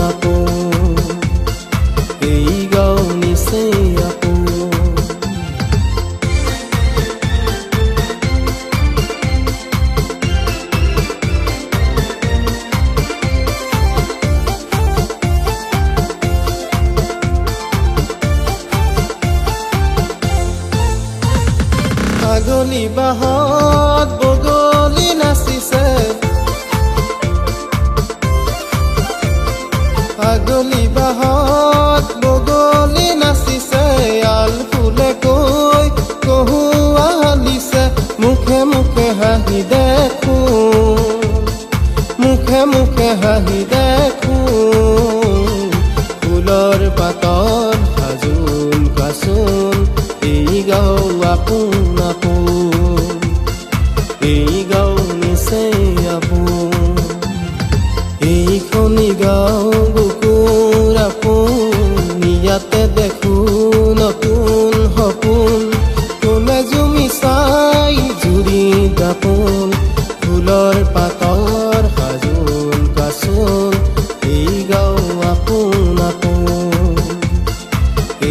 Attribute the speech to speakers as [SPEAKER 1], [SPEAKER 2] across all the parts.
[SPEAKER 1] আপোন এই গাঁও নিচেই আপোন পাগলী বাহত বগলী নাচিছে পাগলী বাহত বগলী নাচিছে আল ফুলে কৈ কহুৱা হালিছে মুখে মুখে হাঁহি দেখো মুখে মুখে হাঁহি দেখো ফুলৰ পাতৰ সাজোন কাচোন এই গাঁও আপোন আপোন এই গাঁও নিচেই আপোন এইখনি গাঁও বুকুৰ আপোন ইয়াতে দেখো নতুন সপোন কোনে জুমি চাই জুৰি দাপোন ফুলৰ পাতৰ সাজোন কাচোন এই গাঁও আপোন আপোন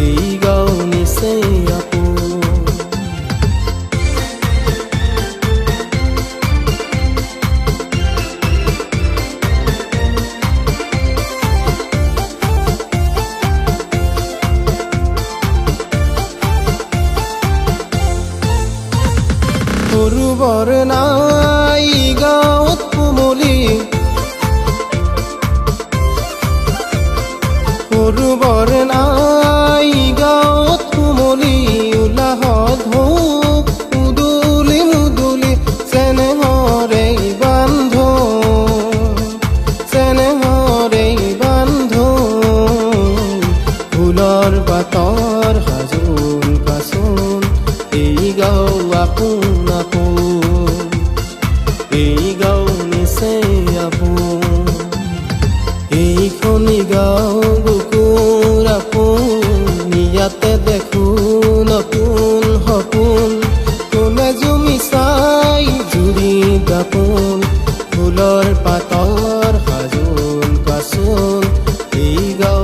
[SPEAKER 1] এই গাঁও নিচেই আপোন সৰুবৰ নাই গাঁৱত কোমলি সৰুবৰ নাই গাঁৱত কোমলি উলাহত ধূপ মুদুলি মুদুলি চেনেহৰে বান্ধো ফুলৰ পাতৰ সাজোন কাচোন এই গাঁও আপোন আপোন এই গাঁও নিচেই আপোন এইখনি গাঁও বুকুৰ আপোন ইয়াতে দেখো নতুন সপোন কোনে জুমি চাই জুৰি দাপোন ফুলৰ পাতৰ সাজোন কাচোন এই গাঁও